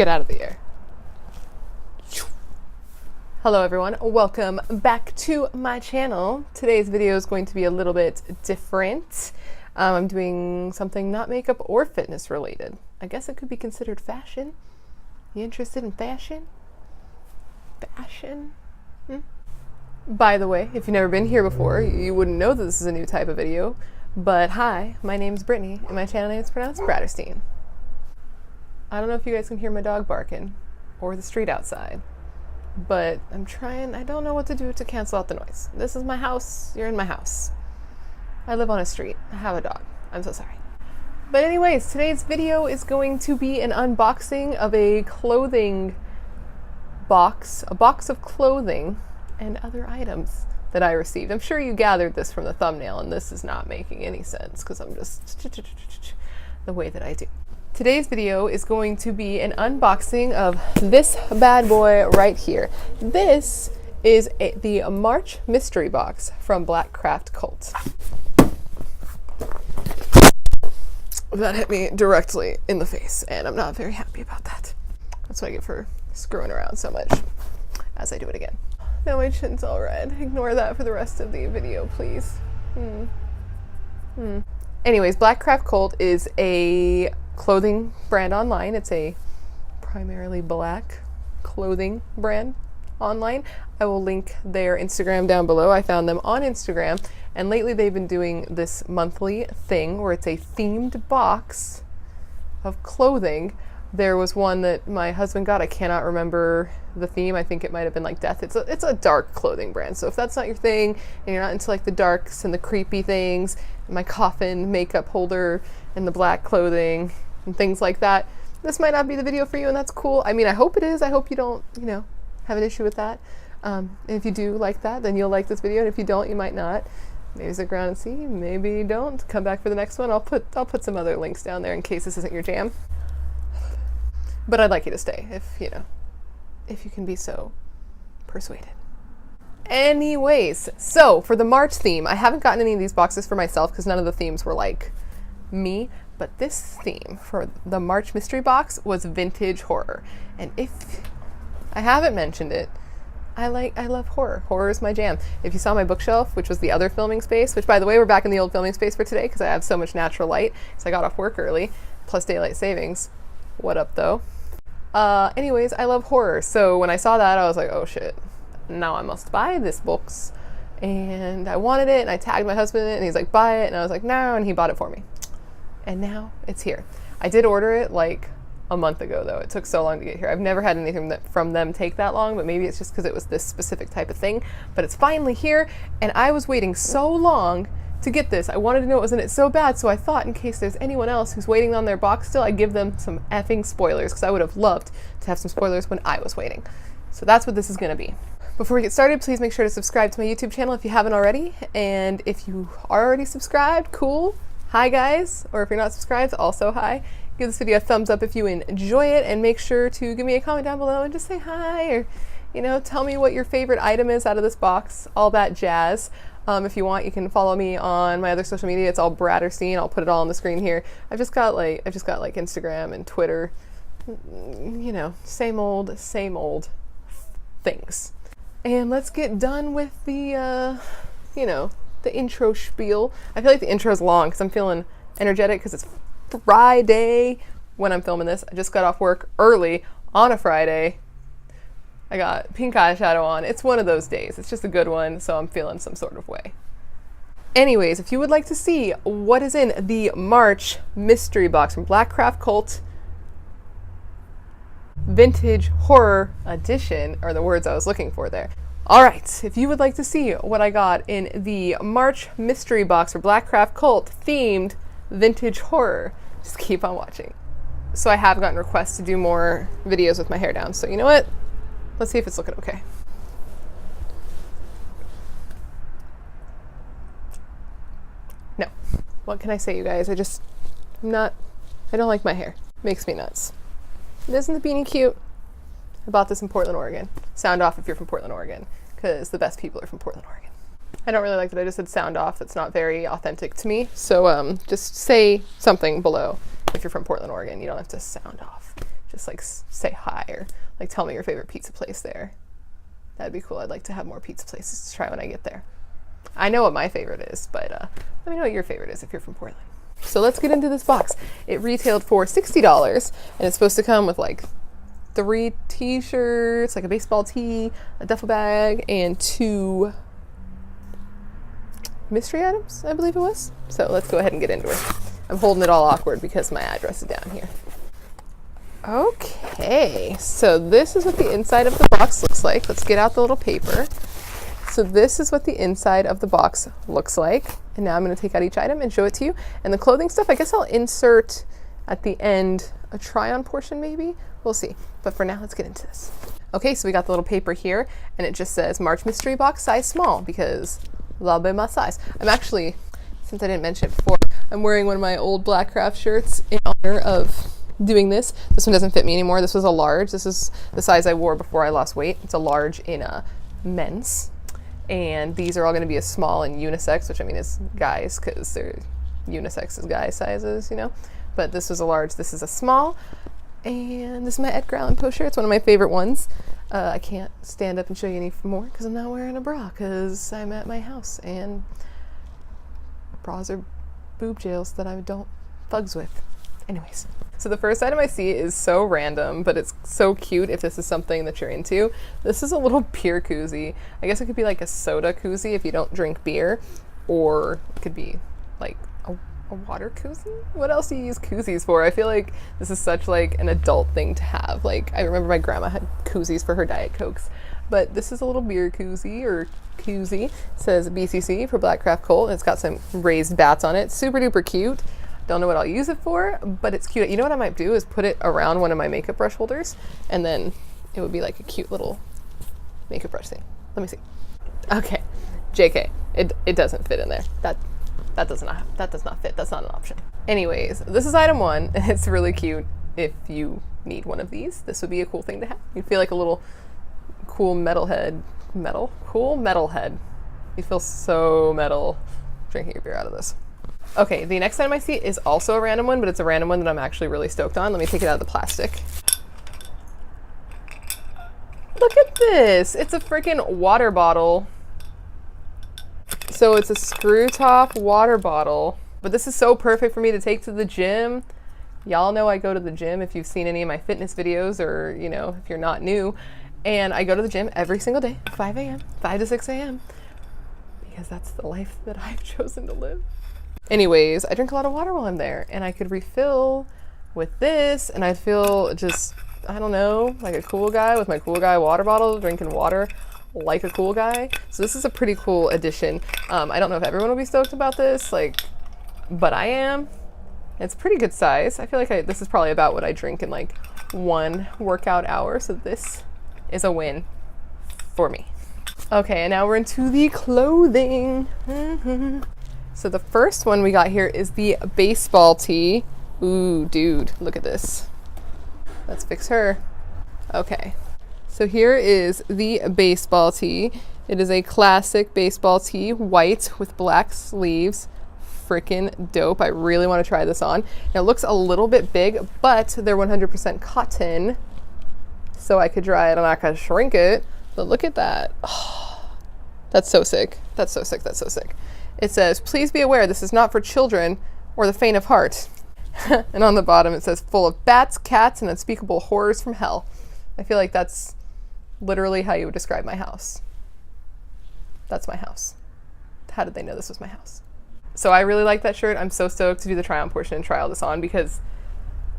Get out of the air. Hello everyone, welcome back to my channel. Today's video is going to be a little bit different. I'm doing something not makeup or fitness related. I guess it could be considered fashion. You interested in fashion? Fashion? By the way, if you've never been here before, you wouldn't know that this is a new type of video. But hi, my name's Brittany, and my channel name is pronounced Bratterstein. I don't know if you guys can hear my dog barking, or the street outside. But I'm trying, I don't know what to do to cancel out the noise. This is my house, you're in my house. I live on a street, I have a dog. I'm so sorry. But anyways, today's video is going to be an unboxing of a clothing box, a box of clothing and other items that I received. I'm sure you gathered this from the thumbnail, and this is not making any sense because I'm just the way that I do. Today's video is going to be an unboxing of this bad boy right here. This is the March mystery box from Black Craft Cult. That hit me directly in the face, and I'm not very happy about that. That's what I get for screwing around so much as I do it again. Now my chin's all red. Ignore that for the rest of the video, please. Anyways, Black Craft Cult is a clothing brand online. It's a primarily black clothing brand online. I will link their Instagram down below. I found them on Instagram, and lately they've been doing this monthly thing where it's a themed box of clothing. There was one that my husband got. I cannot remember the theme. I think it might have been like death. It's a dark clothing brand. So if that's not your thing and you're not into like the darks and the creepy things, my coffin makeup holder and the black clothing and things like that, this might not be the video for you, and that's cool. I mean, I hope it is. I hope you don't, have an issue with that. And if you do like that, then you'll like this video. And if you don't, you might not. Maybe stick around and see. Maybe don't. Come back for the next one. I'll put some other links down there in case this isn't your jam. But I'd like you to stay if you can be so persuaded. Anyways, so for the March theme, I haven't gotten any of these boxes for myself because none of the themes were like me, but this theme for the March mystery box was vintage horror. And if I haven't mentioned it, I love horror. Horror is my jam. If you saw my bookshelf, which was the other filming space, which by the way, we're back in the old filming space for today because I have so much natural light, so I got off work early, plus daylight savings. What up though? Anyways, I love horror. So when I saw that, I was like, oh shit, now I must buy this books. And I wanted it, and I tagged my husband in it, and he's like, buy it. And I was like, no, and he bought it for me. And now it's here. I did order it like a month ago though. It took so long to get here. I've never had anything from them take that long, but maybe it's just because it was this specific type of thing. But it's finally here, and I was waiting so long to get this. I wanted to know what was in it so bad, so I thought in case there's anyone else who's waiting on their box still, I'd give them some effing spoilers, because I would have loved to have some spoilers when I was waiting. So that's what this is going to be. Before we get started, please make sure to subscribe to my YouTube channel if you haven't already, and if you are already subscribed, cool. Hi guys, or if you're not subscribed, also hi. Give this video a thumbs up if you enjoy it, and make sure to give me a comment down below and just say hi, or tell me what your favorite item is out of this box, all that jazz. If you want, you can follow me on my other social media. It's all Bratterstein. I'll put it all on the screen here. I've just got like Instagram and Twitter. Same old things. And let's get done with the the intro spiel. I feel like the intro is long because I'm feeling energetic because it's Friday when I'm filming this. I just got off work early on a Friday. I got pink eyeshadow on. It's one of those days. It's just a good one, so I'm feeling some sort of way. Anyways, if you would like to see what is in the March mystery box from Black Craft Cult Vintage Horror Edition, are the words I was looking for there. All right, if you would like to see what I got in the March mystery box for Black Craft Cult themed vintage horror, just keep on watching. So I have gotten requests to do more videos with my hair down, so you know what? Let's see if it's looking okay. No. What can I say, you guys? I don't like my hair. Makes me nuts. Isn't the beanie cute? I bought this in Portland, Oregon. Sound off if you're from Portland, Oregon, because the best people are from Portland, Oregon. I don't really like that I just said sound off. It's not very authentic to me. So just say something below if you're from Portland, Oregon. You don't have to sound off. just like say hi or like tell me your favorite pizza place there. That'd be cool. I'd like to have more pizza places to try when I get there. I know what my favorite is, but let me know what your favorite is if you're from Portland. So let's get into this box. It retailed for $60, and it's supposed to come with like 3 t-shirts, like a baseball tee, a duffel bag, and 2 mystery items, I believe it was. So let's go ahead and get into it. I'm holding it all awkward because my address is down here. Okay, so this is what the inside of the box looks like. Let's get out the little paper. So this is what the inside of the box looks like. And now I'm going to take out each item and show it to you. And the clothing stuff, I guess I'll insert at the end a try-on portion maybe. We'll see. But for now, let's get into this. Okay, so we got the little paper here, and it just says March mystery box size small because that'll be my size. I'm actually, since I didn't mention it before, I'm wearing one of my old Black Craft shirts in honor of doing this. This one doesn't fit me anymore. This was a large. This is the size I wore before I lost weight. It's a large in men's. And these are all going to be a small in unisex, which I mean is guys because they're unisex is guy sizes, you know. But this was a large. This is a small. And this is my Edgar Allan Poe shirt. It's one of my favorite ones. I can't stand up and show you any more because I'm not wearing a bra because I'm at my house. And bras are boob jails that I don't fugs with. Anyways, so the first item I see is so random, but it's so cute if this is something that you're into. This is a little beer koozie. I guess it could be like a soda koozie if you don't drink beer, or it could be like a water koozie? What else do you use koozies for? I feel like this is such like an adult thing to have. Like I remember my grandma had koozies for her Diet Cokes, but this is a little beer koozie or koozie. It says BCC for Black Craft Colt. It's got some raised bats on it. Super duper cute. Don't know what I'll use it for, but it's cute. You know what I might do is put it around one of my makeup brush holders, and then it would be like a cute little makeup brush thing. Let me see. Okay, JK, it doesn't fit in there. That does not fit. That's not an option. Anyways, this is item 1, and it's really cute. If you need one of these, this would be a cool thing to have. You feel like a little cool cool metal head. You feel so metal drinking your beer out of this. Okay, the next item I see is also a random one, but it's a random one that I'm actually really stoked on. Let me take it out of the plastic. Look at this. It's a freaking water bottle. So it's a screw top water bottle, but this is so perfect for me to take to the gym. Y'all know I go to the gym if you've seen any of my fitness videos, or, you know, if you're not new. And I go to the gym every single day, 5 to 6 a.m. because that's the life that I've chosen to live. Anyways, I drink a lot of water while I'm there, and I could refill with this, and I feel just, I don't know, like a cool guy with my cool guy water bottle, drinking water like a cool guy. So this is a pretty cool addition. I don't know if everyone will be stoked about this, like, but I am. It's pretty good size. I feel like this is probably about what I drink in like 1 workout hour, so this is a win for me. Okay, and now we're into the clothing. So the first one we got here is the baseball tee. Ooh, dude, look at this. Let's fix her. Okay, so here is the baseball tee. It is a classic baseball tee, white with black sleeves. Freaking dope. I really want to try this on. Now, it looks a little bit big, but they're 100% cotton, so I could dry it. I'm not going to shrink it, but look at that. Oh, that's so sick. That's so sick. That's so sick. It says, please be aware this is not for children or the faint of heart. And on the bottom it says, full of bats, cats, and unspeakable horrors from hell. I feel like that's literally how you would describe my house. That's my house. How did they know this was my house? So I really like that shirt. I'm so stoked to do the try on portion and try all this on because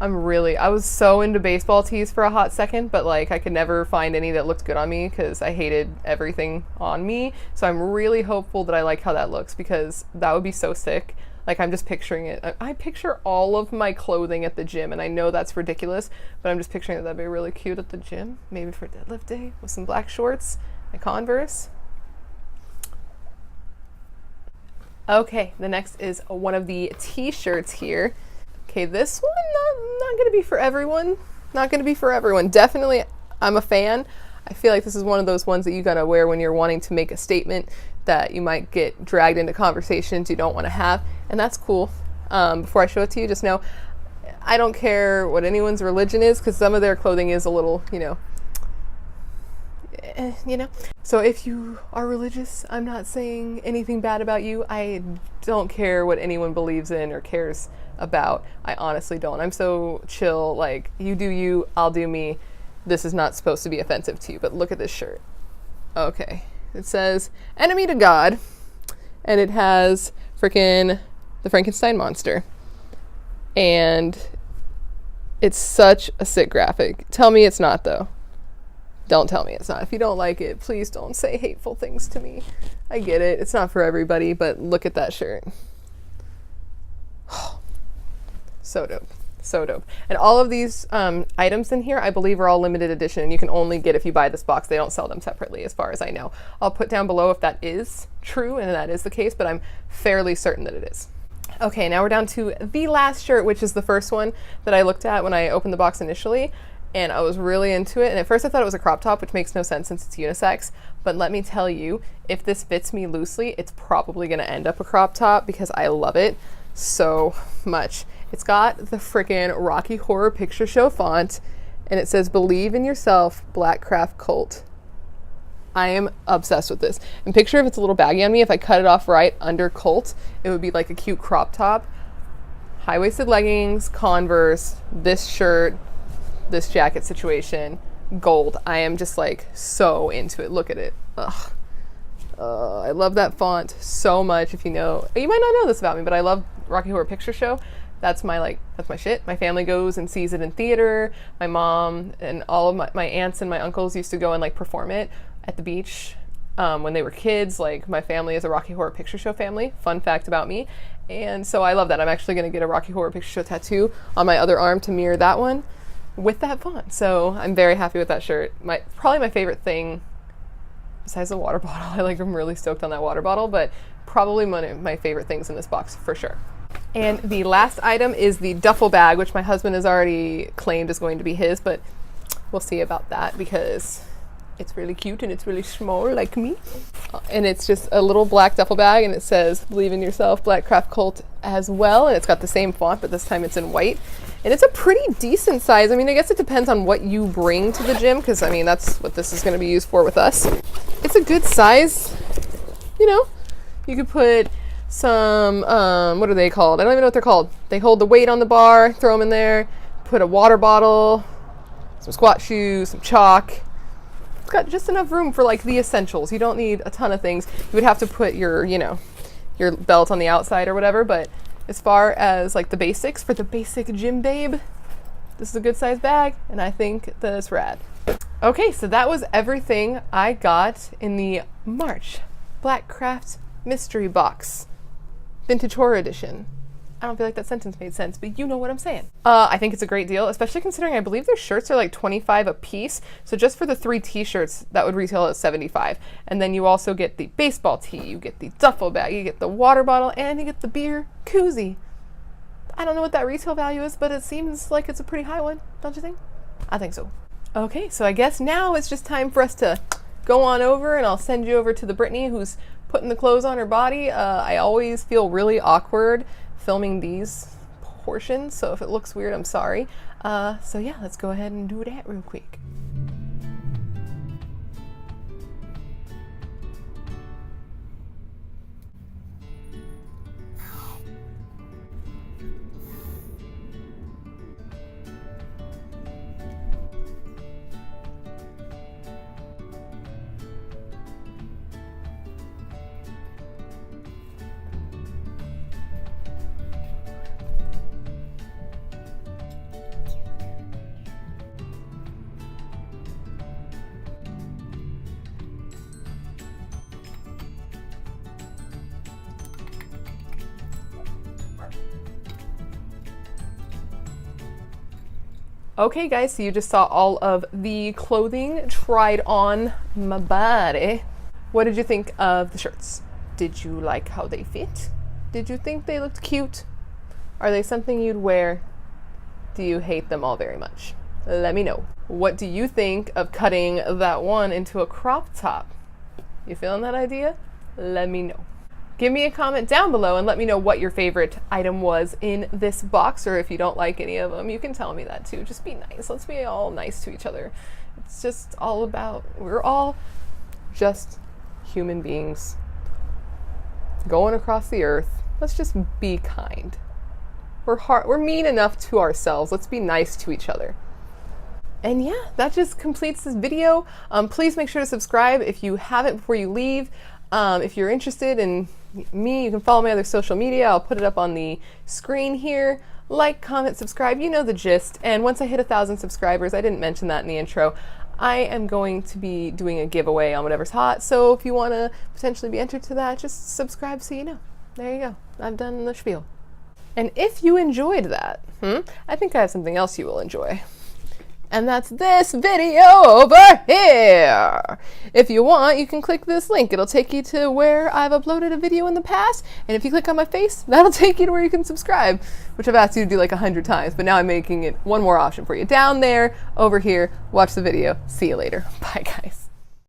I was so into baseball tees for a hot second, but like I could never find any that looked good on me because I hated everything on me. So I'm really hopeful that I like how that looks because that would be so sick. Like I'm just picturing it. I picture all of my clothing at the gym, and I know that's ridiculous, but I'm just picturing that'd be really cute at the gym, maybe for deadlift day with some black shorts, my Converse. Okay, the next is one of the t-shirts here. Okay, this one, not gonna be for everyone. Not gonna be for everyone. Definitely, I'm a fan. I feel like this is one of those ones that you gotta wear when you're wanting to make a statement that you might get dragged into conversations you don't want to have, and that's cool. Before I show it to you, just know I don't care what anyone's religion is, because some of their clothing is a little, you know. So if you are religious, I'm not saying anything bad about you. I don't care what anyone believes in or cares about. I honestly don't. I'm so chill. Like, you do you, I'll do me. This is not supposed to be offensive to you, but look at this shirt. Okay. It says enemy to God, and it has frickin' the Frankenstein monster. And it's such a sick graphic. Tell me it's not, though. Don't tell me it's not. If you don't like it, please don't say hateful things to me. I get it. It's not for everybody, but look at that shirt. So dope. So dope. And all of these items in here, I believe, are all limited edition, and you can only get if you buy this box. They don't sell them separately, as far as I know. I'll put down below if that is true and that is the case, but I'm fairly certain that it is. Okay, now we're down to the last shirt, which is the first one that I looked at when I opened the box initially. And I was really into it. And at first I thought it was a crop top, which makes no sense since it's unisex. But let me tell you, if this fits me loosely, it's probably going to end up a crop top because I love it so much. It's got the frickin' Rocky Horror Picture Show font, and it says, "Believe in yourself, Black Craft Cult." I am obsessed with this. And picture if it's a little baggy on me, if I cut it off right under cult, it would be like a cute crop top. High-waisted leggings, Converse, this shirt, this jacket situation, gold. I am just like so into it. Look at it. Ugh. I love that font so much. If you know, you might not know this about me, but I love Rocky Horror Picture Show. That's my shit. My family goes and sees it in theater. My mom and all of my aunts and my uncles used to go and like perform it at the beach when they were kids. Like, my family is a Rocky Horror Picture Show family. Fun fact about me. And so I love that. I'm actually going to get a Rocky Horror Picture Show tattoo on my other arm to mirror that one with that font. So I'm very happy with that shirt. Probably my favorite thing besides the water bottle. I'm really stoked on that water bottle, but probably one of my favorite things in this box for sure. And the last item is the duffel bag, which my husband has already claimed is going to be his, but we'll see about that because it's really cute and it's really small like me. And it's just a little black duffel bag, and it says "Believe in yourself, Black Craft Cult" as well. And it's got the same font, but this time it's in white. And it's a pretty decent size. I mean, I guess it depends on what you bring to the gym, because I mean, that's what this is going to be used for with us. It's a good size. You know, you could put some, what are they called? I don't even know what they're called. They hold the weight on the bar, throw them in there, put a water bottle, some squat shoes, some chalk. It's got just enough room for like the essentials. You don't need a ton of things. You would have to put your, your belt on the outside or whatever, but as far as like the basics for the basic gym babe, this is a good size bag, and I think that it's rad. Okay, so that was everything I got in the March Black Craft Mystery Box Vintage Horror Edition. I don't feel like that sentence made sense, but you know what I'm saying. I think it's a great deal, especially considering I believe their shirts are like $25 a piece. So just for the 3 t-shirts, that would retail at $75. And then you also get the baseball tee, you get the duffel bag, you get the water bottle, and you get the beer koozie. I don't know what that retail value is, but it seems like it's a pretty high one, don't you think? I think so. Okay, so I guess now it's just time for us to go on over, and I'll send you over to the Brittany who's putting the clothes on her body. I always feel really awkward filming these portions, so if it looks weird, I'm sorry. So yeah, let's go ahead and do that real quick. Okay guys, so you just saw all of the clothing tried on my body. What did you think of the shirts? Did you like how they fit? Did you think they looked cute? Are they something you'd wear? Do you hate them all very much? Let me know. What do you think of cutting that one into a crop top? You feeling that idea? Let me know. Give me a comment down below and let me know what your favorite item was in this box, or if you don't like any of them, you can tell me that too. Just be nice. Let's be all nice to each other. It's just all about, we're all just human beings going across the earth. Let's just be kind. We're mean enough to ourselves. Let's be nice to each other. And yeah, that just completes this video. Please make sure to subscribe if you haven't before you leave. If you're interested in me, you can follow my other social media. I'll put it up on the screen here. Like, comment, subscribe, you know the gist. And once I hit 1,000 subscribers, I didn't mention that in the intro, I am going to be doing a giveaway on Whatever's Hot. So if you want to potentially be entered to that, just subscribe so you know. There you go. I've done the spiel. And if you enjoyed that, I think I have something else you will enjoy. And that's this video over here. If you want, you can click this link. It'll take you to where I've uploaded a video in the past. And if you click on my face, that'll take you to where you can subscribe, which I've asked you to do like 100 times. But now I'm making it one more option for you. Down there, over here, watch the video. See you later. Bye, guys.